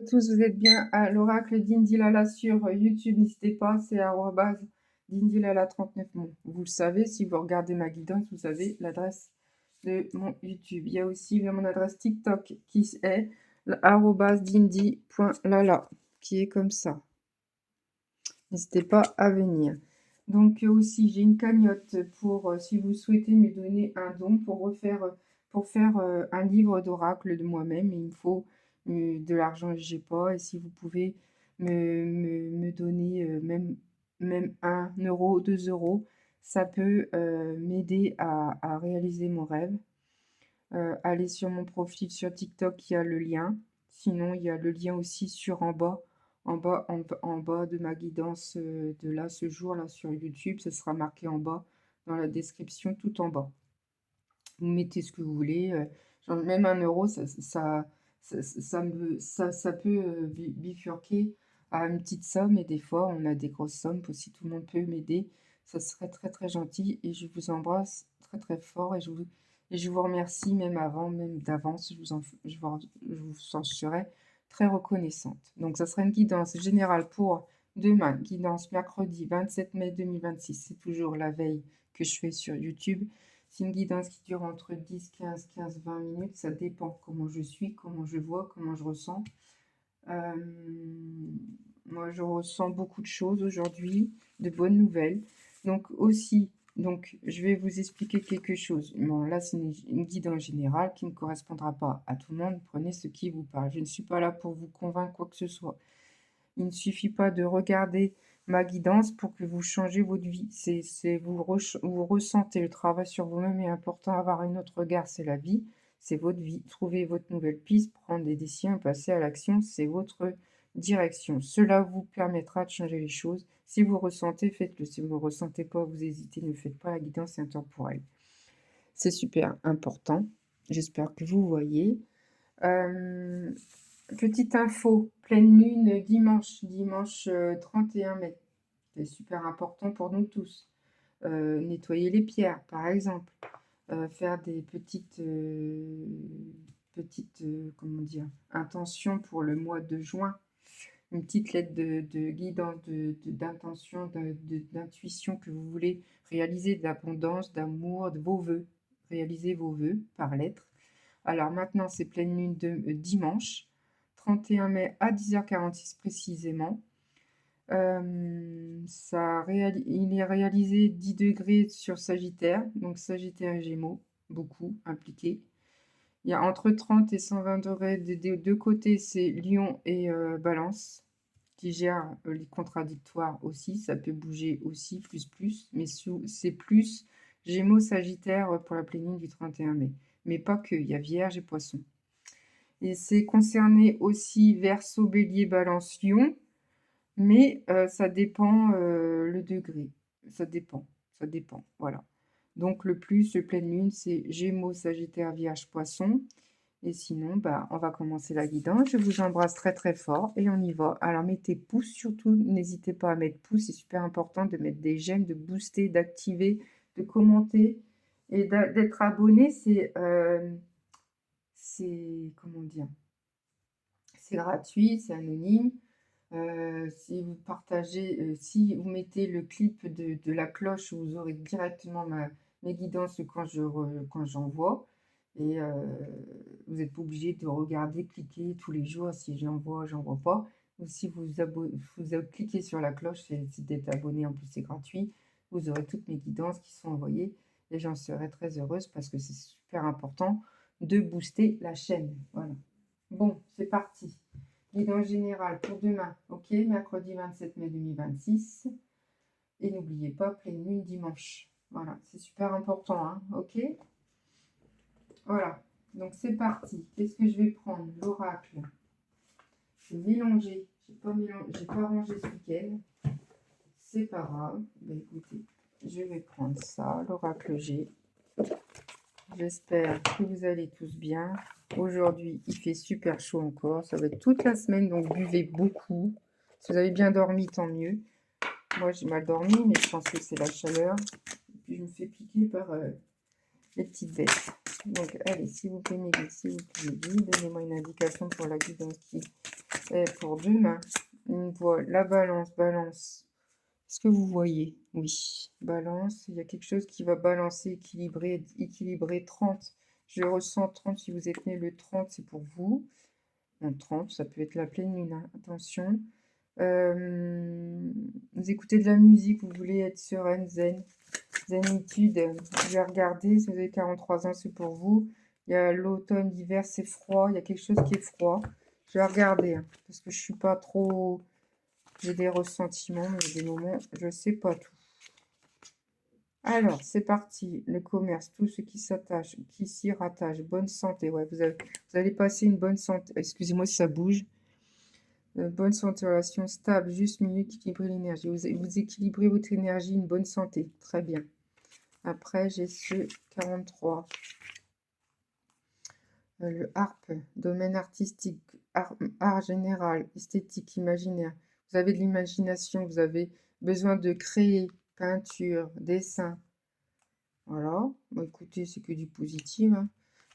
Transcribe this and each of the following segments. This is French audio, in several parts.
Tous, vous êtes bien à l'oracle d'Indilala sur YouTube. N'hésitez pas, c'est @d'Indilala39. Bon, vous le savez, si vous regardez ma guidance, vous avez l'adresse de mon YouTube. Il y a aussi mon adresse TikTok qui est @dindi.lala, qui est comme ça. N'hésitez pas à venir. Donc aussi, j'ai une cagnotte pour, si vous souhaitez me donner un don pour faire un livre d'oracle de moi-même. Il me faut de l'argent que j'ai pas. Et si vous pouvez me donner même 1 euro, 2 euros, ça peut m'aider à réaliser mon rêve. Allez sur mon profil sur TikTok, il y a le lien. Sinon, il y a le lien aussi sur en bas de ma guidance de là, ce jour, là, sur YouTube. Ça sera marqué en bas, dans la description, tout en bas. Vous mettez ce que vous voulez. Même 1 euro, ça peut bifurquer à une petite somme. Et des fois, on a des grosses sommes. Si tout le monde peut m'aider, ça serait très, très gentil. Et je vous embrasse très, très fort. Et je vous remercie même avant, même d'avance. Je vous en serai très reconnaissante. Donc, ça sera une guidance générale pour demain. Guidance mercredi 27 mai 2026. C'est toujours la veille que je fais sur YouTube. C'est une guidance qui dure entre 10, 15, 15, 20 minutes. Ça dépend comment je suis, comment je vois, comment je ressens. Euh, Moi, je ressens beaucoup de choses aujourd'hui, de bonnes nouvelles. Donc aussi, je vais vous expliquer quelque chose. Bon, là, c'est une guidance générale qui ne correspondra pas à tout le monde. Prenez ce qui vous parle. Je ne suis pas là pour vous convaincre quoi que ce soit. Il ne suffit pas de regarder ma guidance pour que vous changez votre vie. Vous ressentez le travail sur vous-même est important. Avoir un autre regard, c'est la vie, c'est votre vie. Trouver votre nouvelle piste, prendre des décisions, passer à l'action, c'est votre direction. Cela vous permettra de changer les choses. Si vous ressentez, faites-le. Si vous ne ressentez pas, vous hésitez, ne faites pas. La guidance est intemporelle. C'est super important. J'espère que vous voyez. Petite info, pleine lune dimanche 31 mai. C'est super important pour nous tous. Nettoyer les pierres, par exemple. Faire des comment dire, intentions pour le mois de juin. Une petite lettre de guidance, d'intention, d'intuition que vous voulez réaliser, d'abondance, d'amour, de vos vœux. Réalisez vos vœux par lettre. Alors maintenant, c'est pleine lune de dimanche, 31 mai à 10h46 précisément. Il est réalisé 10 degrés sur Sagittaire, donc Sagittaire et Gémeaux, beaucoup impliqués. Il y a entre 30 et 120 degrés des deux côtés, c'est Lion et Balance, qui gèrent les contradictoires aussi. Ça peut bouger aussi, mais c'est plus Gémeaux, Sagittaire pour la pleine lune du 31 mai. Mais pas que, il y a Vierge et Poisson. Et c'est concerné aussi Verseau, Bélier, Balance, Lion, mais ça dépend le degré. Ça dépend, voilà. Donc le pleine lune, c'est Gémeaux, Sagittaire, Vierge, Poisson. Et sinon, on va commencer la guidance. Je vous embrasse très très fort et on y va. Alors mettez pouce surtout, n'hésitez pas à mettre pouce, c'est super important de mettre des j'aime, de booster, d'activer, de commenter et d'être abonné. Comment dire, c'est gratuit, c'est anonyme. Si vous partagez, si vous mettez le clip de la cloche, vous aurez directement mes guidances quand j'envoie. Et vous n'êtes pas obligé de regarder, cliquer tous les jours si j'envoie pas. Ou si vous cliquez sur la cloche, c'est d'être abonné, en plus c'est gratuit. Vous aurez toutes mes guidances qui sont envoyées et j'en serai très heureuse parce que c'est super important de booster la chaîne. Voilà. Bon, c'est parti. Guidance générale pour demain, ok, mercredi 27 mai 2026. Et n'oubliez pas, pleine lune dimanche. Voilà, c'est super important, hein, ok. Voilà, donc c'est parti. Qu'est-ce que je vais prendre? L'oracle. Je vais mélanger. J'ai pas rangé ce week-end. C'est pas grave. Écoutez, je vais prendre ça, l'oracle G. J'espère que vous allez tous bien. Aujourd'hui, il fait super chaud encore. Ça va être toute la semaine, donc buvez beaucoup. Si vous avez bien dormi, tant mieux. Moi, j'ai mal dormi, mais je pense que c'est la chaleur. Et puis, je me fais piquer par les petites bêtes. Donc, allez, s'il vous plaît, mes guides, s'il vous plaît, mes guides, donnez-moi une indication pour la guidance qui est pour demain. On voit la balance, balance. Est-ce que vous voyez? Oui, balance. Il y a quelque chose qui va balancer, équilibrer 30. Je ressens 30. Si vous êtes né le 30, c'est pour vous. En 30, ça peut être la pleine lune, hein. Attention. Vous écoutez de la musique, vous voulez être sereine, zen, zénitude. Je vais regarder, si vous avez 43 ans, c'est pour vous. Il y a l'automne, l'hiver, c'est froid. Il y a quelque chose qui est froid. Je vais regarder, hein, parce que je suis pas trop... J'ai des ressentiments, mais des moments, je sais pas tout. Alors, c'est parti. Le commerce, tout ce qui s'attache, qui s'y rattache. Bonne santé. Ouais, vous allez passer une bonne santé. Excusez-moi si ça bouge. Bonne santé, relation stable, juste milieu, équilibrer l'énergie. Vous équilibrez votre énergie, une bonne santé. Très bien. Après, j'ai ce 43. Le harpe, domaine artistique, art général, esthétique, imaginaire. Vous avez de l'imagination, vous avez besoin de créer, peinture, dessin. Voilà. Bon, écoutez, c'est que du positif, hein.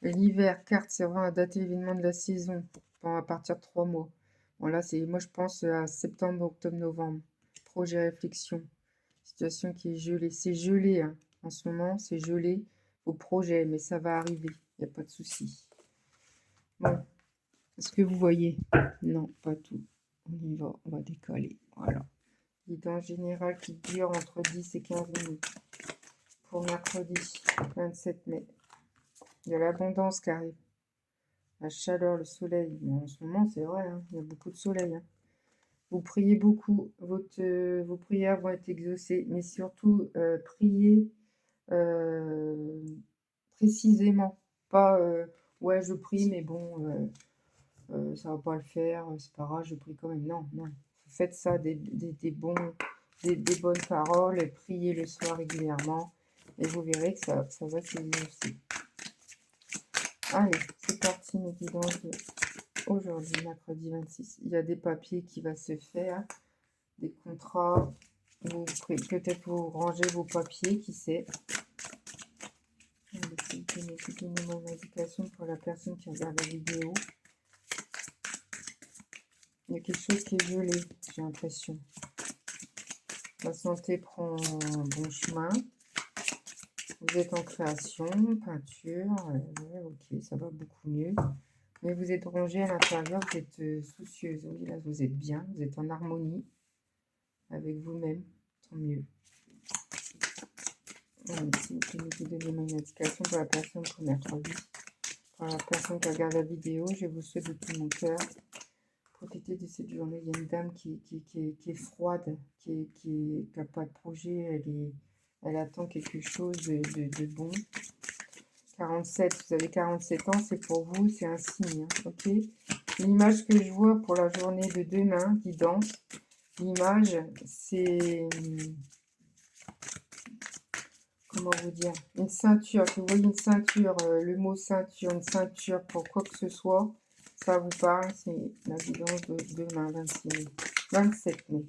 L'hiver, carte, c'est vraiment la date et l'événement de la saison, à partir de 3 mois. Bon, là, moi, je pense à septembre, octobre, novembre. Projet réflexion. Situation qui est gelée. C'est gelé, hein. En ce moment, c'est gelé au projet, mais ça va arriver. Il n'y a pas de souci. Bon, est-ce que vous voyez? Non, pas tout. On y va, on va décoller. Voilà. Guidance générale qui dure entre 10 et 15 minutes. Pour mercredi 27 mai. Il y a l'abondance qui arrive. La chaleur, le soleil. Bon, en ce moment, c'est vrai, hein, il y a beaucoup de soleil, hein. Vous priez beaucoup. Vos prières vont être exaucées. Mais surtout, priez précisément. Pas, ouais, je prie, mais bon... ça va pas le faire, c'est pas grave, je prie quand même. Non, non. Faites ça, des bonnes paroles, et priez le soir régulièrement, et vous verrez que ça va s'exaucer. Allez, c'est parti, mes guidances aujourd'hui, mercredi 26. Il y a des papiers qui vont se faire, des contrats. Peut-être vous rangez vos papiers, qui sait. Donnez-moi une indication pour la personne qui regarde la vidéo. Il y a quelque chose qui est gelé, j'ai l'impression. La santé prend un bon chemin. Vous êtes en création, peinture. Ouais, ok, ça va beaucoup mieux. Mais vous êtes rongé à l'intérieur, vous êtes soucieuse. Oui, là, vous êtes bien. Vous êtes en harmonie avec vous-même. Tant mieux. Si vous pouvez vous donner une indication pour la personne pour mercredi. Pour la personne qui regarde la vidéo, je vous souhaite de tout mon cœur. Profitez de cette journée. Il y a une dame qui est froide, qui n'a pas de projet. Elle attend quelque chose de bon. 47, vous avez 47 ans, c'est pour vous, c'est un signe, hein, ok? L'image que je vois pour la journée de demain, guidance, l'image, c'est... Comment vous dire? Une ceinture, si vous voyez une ceinture, le mot ceinture, une ceinture pour quoi que ce soit, ça vous parle, c'est la guidance de demain, 26 mai. 27 mai.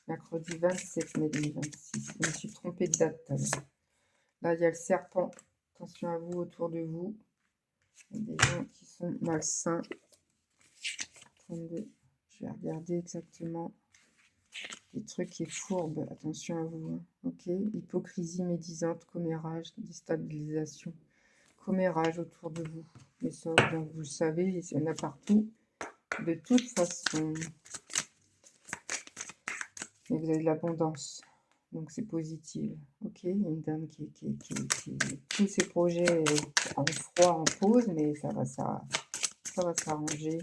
Mercredi 27 mai 2026. Je me suis trompée de date tout à l'heure. Là, il y a le serpent. Attention à vous, autour de vous. Il y a des gens qui sont malsains. 32. Je vais regarder exactement les trucs qui est fourbe. Attention à vous, hein. Ok. Hypocrisie médisante, commérage, déstabilisation. Commérage autour de vous. Mais ça, donc, vous le savez, il y en a partout. De toute façon. Mais vous avez de l'abondance. Donc c'est positif. Ok, il y a une dame qui tous ses projets en froid, en pause, mais ça va s'arranger.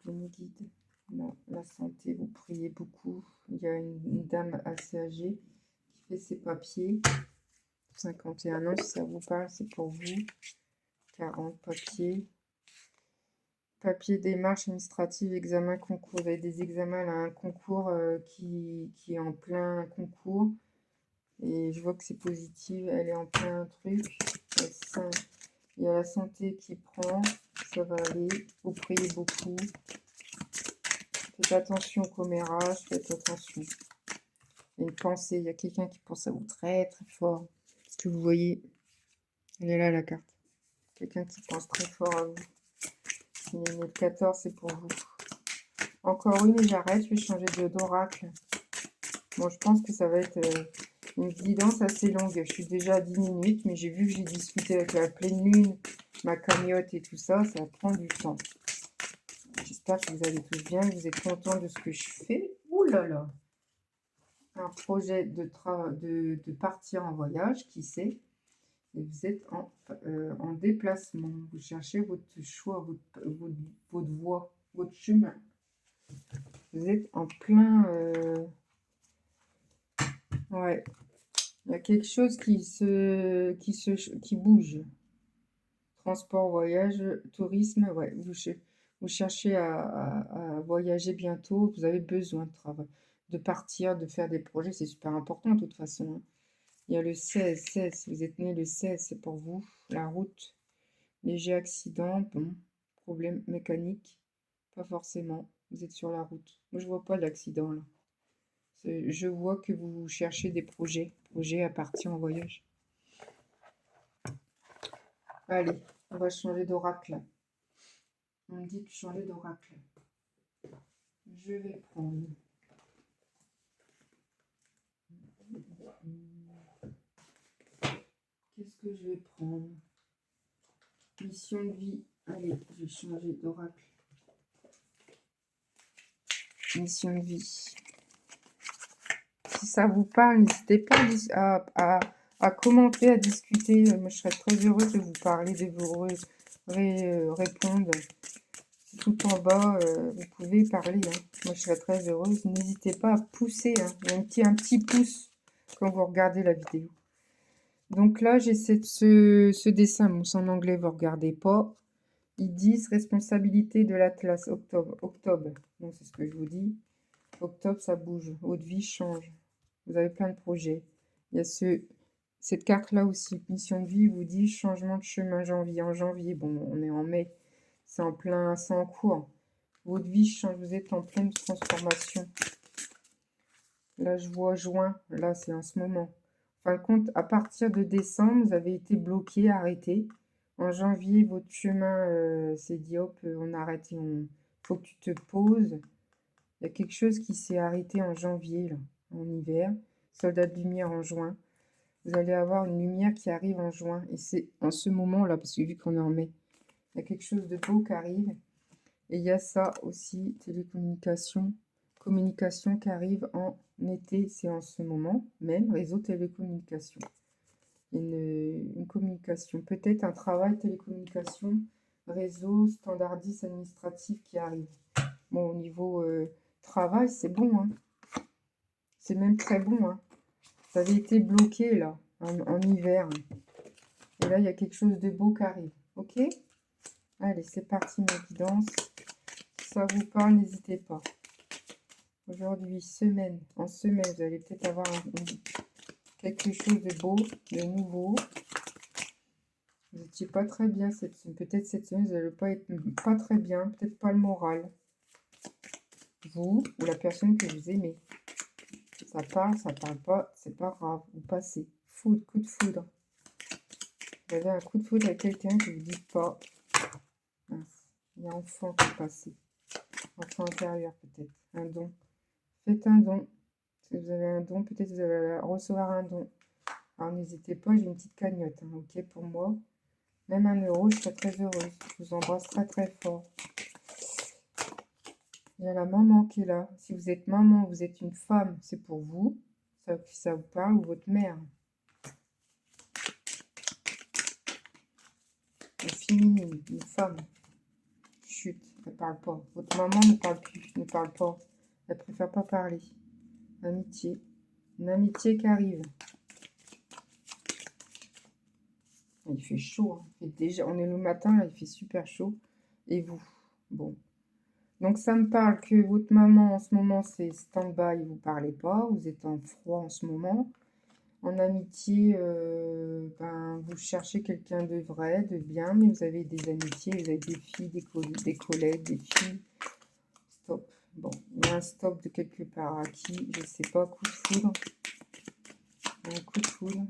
Me guide. Non, la santé, vous priez beaucoup. Il y a une dame assez âgée qui fait ses papiers. 51 ans, si ça vous parle, c'est pour vous. 40 papiers. Papier, démarche administrative, examen, concours. Vous avez des examens, là, un concours qui est en plein concours. Et je vois que c'est positif, elle est en plein truc. Il y a la santé qui prend, ça va aller. Vous priez beaucoup. Faites attention au commérage, faites attention. Il y a une pensée, il y a quelqu'un qui pense à vous très très fort. Est-ce que vous voyez? Elle est là, la carte. Quelqu'un qui pense très fort à vous. Si il est né le 14, c'est pour vous. Encore une et j'arrête, je vais changer d'oracle. Bon, je pense que ça va être une guidance assez longue. Je suis déjà à 10 minutes, mais j'ai vu que j'ai discuté avec la pleine lune, ma cagnotte et tout ça, ça prend du temps. J'espère que vous allez tous bien, que vous êtes contents de ce que je fais. Ouh là là! Un projet de partir en voyage, qui sait? Et vous êtes en déplacement. Vous cherchez votre choix, votre voie, votre chemin. Vous êtes en plein... ouais. Il y a quelque chose qui bouge. Transport, voyage, tourisme, ouais. Vous cherchez à voyager bientôt. Vous avez besoin de travail, de partir, de faire des projets. C'est super important de toute façon, hein. Il y a le 16. Vous êtes né le 16, c'est pour vous. La route, léger accident, bon. Problème mécanique, pas forcément. Vous êtes sur la route. Moi, je vois pas d'accident là. Je vois que vous cherchez des projets à partir en voyage. Allez, on va changer d'oracle. On me dit de changer d'oracle. Je vais prendre. Qu'est-ce que je vais prendre? Mission de vie. Allez, je vais changer d'oracle. Mission de vie. Si ça vous parle, n'hésitez pas à commenter, à discuter. Moi, je serais très heureuse de vous parler, de vous répondre. Tout en bas, vous pouvez parler, hein. Moi, je serais très heureuse. N'hésitez pas à pousser, hein. Il y a un petit pouce quand vous regardez la vidéo. Donc là, j'ai ce dessin. Bon, c'est en anglais, vous ne regardez pas. Ils disent responsabilité de l'Atlas, octobre. Octobre, bon, c'est ce que je vous dis. Octobre, ça bouge. Votre vie change. Vous avez plein de projets. Il y a cette carte-là aussi. Mission de vie vous dit changement de chemin janvier. En janvier, bon, on est en mai. C'est en cours. Votre vie change. Vous êtes en pleine transformation. Là, je vois juin. Là, c'est en ce moment. En fin de compte, à partir de décembre, vous avez été bloqué, arrêté. En janvier, votre chemin s'est dit, hop, on arrête. Faut que tu te poses. Il y a quelque chose qui s'est arrêté en janvier, là, en hiver. Soldat de lumière en juin. Vous allez avoir une lumière qui arrive en juin. Et c'est en ce moment-là, parce que vu qu'on est en mai, il y a quelque chose de beau qui arrive. Et il y a ça aussi, télécommunication. Communication qui arrive en été, c'est en ce moment même. Réseau télécommunication. Une communication. Peut-être un travail télécommunication, réseau, standardiste, administratif qui arrive. Bon, au niveau travail, c'est bon, hein. C'est même très bon, hein. Vous avez été bloqué, là, en hiver. Et là, il y a quelque chose de beau qui arrive. Ok? Allez, c'est parti, mes guidances. Si ça vous parle, n'hésitez pas. Aujourd'hui, en semaine, vous allez peut-être avoir quelque chose de beau, de nouveau. Vous n'étiez pas très bien cette semaine. Peut-être cette semaine, vous n'allez pas être pas très bien. Peut-être pas le moral. Vous ou la personne que vous aimez. Ça parle pas, c'est pas grave. Vous passez. Coup de foudre. Vous avez un coup de foudre avec quelqu'un que vous ne dites pas. Mince. Il y a un enfant qui est passé. Enfant intérieur peut-être. Un don. Faites un don. Si vous avez un don, peut-être vous allez recevoir un don. Alors n'hésitez pas, j'ai une petite cagnotte. Hein, ok, pour moi. Même 1 €, je serais très heureuse. Je vous embrasse très très fort. Il y a la maman qui est là. Si vous êtes maman, vous êtes une femme, c'est pour vous. Ça vous parle, ou votre mère. Une féminine, une femme. Chut, elle ne parle pas. Votre maman ne parle plus, ne parle pas. Elle préfère pas parler. Amitié. Une amitié qui arrive. Il fait chaud, hein. Il fait déjà, on est le matin, là, il fait super chaud. Et vous? Bon. Donc ça me parle que votre maman en ce moment c'est stand-by, vous parlez pas, vous êtes en froid en ce moment. En amitié, ben, vous cherchez quelqu'un de vrai, de bien, mais vous avez des amitiés, vous avez des filles, des collègues, des filles. Stop. Bon, il y a un stop de quelque part. À qui? Je sais pas, coup de foudre. Un coup de foudre.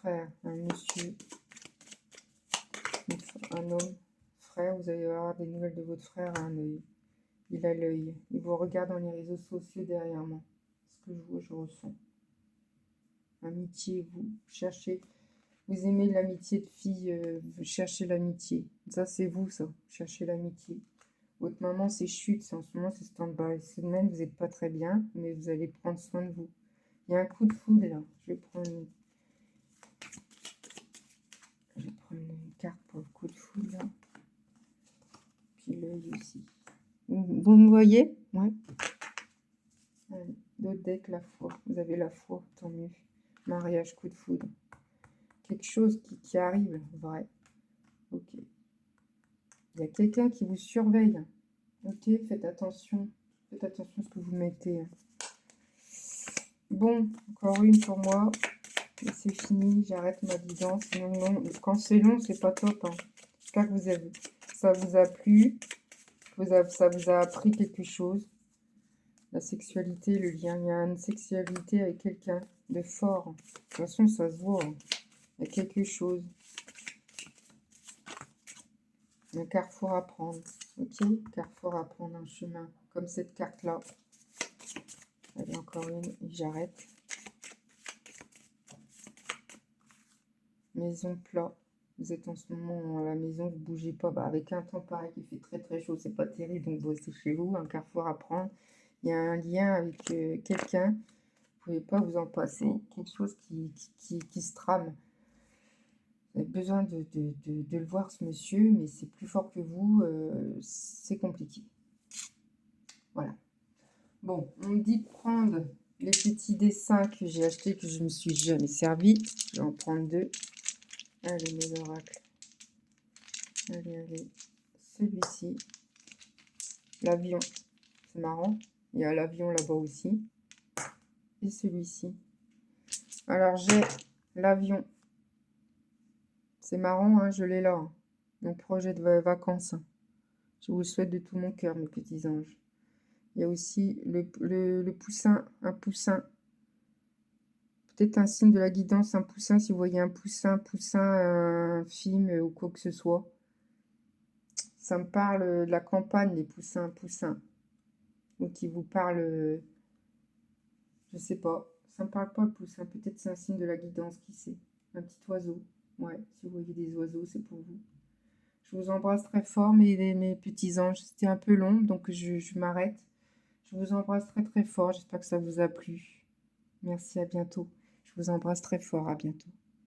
frère, un monsieur, un homme, frère, vous allez avoir des nouvelles de votre frère à un œil. Il a l'œil. Il vous regarde dans les réseaux sociaux derrière moi. Ce que je vois, je ressens. Amitié, vous cherchez, vous aimez l'amitié de fille, vous cherchez l'amitié. Ça, c'est vous, ça. Cherchez l'amitié. Votre maman, c'est chute, en ce moment, c'est stand-by. Cette semaine, vous n'êtes pas très bien, mais vous allez prendre soin de vous. Il y a un coup de foudre, là. Je vais prendre une carte pour le coup de foudre, là. Puis l'œil aussi. Vous me voyez? Ouais. Allez, d'autres decks, la foi. Vous avez la foi, tant mieux. Mariage, coup de foudre. Quelque chose qui arrive, vrai. Ok. Il y a quelqu'un qui vous surveille. Ok, faites attention. Faites attention à ce que vous mettez. Bon, encore une pour moi. Et c'est fini, j'arrête ma guidance. Non, non, quand c'est long, c'est pas top. Hein. J'espère que ça vous a plu, ça vous a appris quelque chose. La sexualité, le lien, il y a une sexualité avec quelqu'un de fort. De toute façon, ça se voit. Hein. Il y a quelque chose. Un carrefour à prendre. Ok, carrefour à prendre, un chemin. Comme cette carte-là. Allez, encore une, et j'arrête. Maison plat. Vous êtes en ce moment à la maison, vous bougez pas. Bah, avec un temps pareil qui fait très très chaud, c'est pas terrible, donc bossez chez vous. Un carrefour à prendre. Il y a un lien avec quelqu'un. Vous pouvez pas vous en passer. Quelque chose qui se trame. Vous avez besoin de le voir, ce monsieur, mais c'est plus fort que vous. C'est compliqué. Voilà. Bon, on me dit de prendre les petits dessins que j'ai achetés, que je me suis jamais servi. Je vais en prendre deux. Allez, mes oracles. Allez, allez. Celui-ci. L'avion. C'est marrant. Il y a l'avion là-bas aussi. Et celui-ci. Alors, j'ai l'avion. C'est marrant, hein, je l'ai là. Hein. Mon projet de vacances. Je vous le souhaite de tout mon cœur, mes petits anges. Il y a aussi le poussin, un poussin. Peut-être un signe de la guidance, un poussin, si vous voyez un poussin, un film ou quoi que ce soit. Ça me parle de la campagne, les poussins. Ou qui vous parle, je sais pas. Ça me parle pas le poussin, peut-être c'est un signe de la guidance, qui sait. Un petit oiseau. Ouais, si vous voyez des oiseaux, c'est pour vous. Je vous embrasse très fort, mes petits anges. C'était un peu long, donc je m'arrête. Je vous embrasse très très fort. J'espère que ça vous a plu. Merci, à bientôt. Je vous embrasse très fort. À bientôt.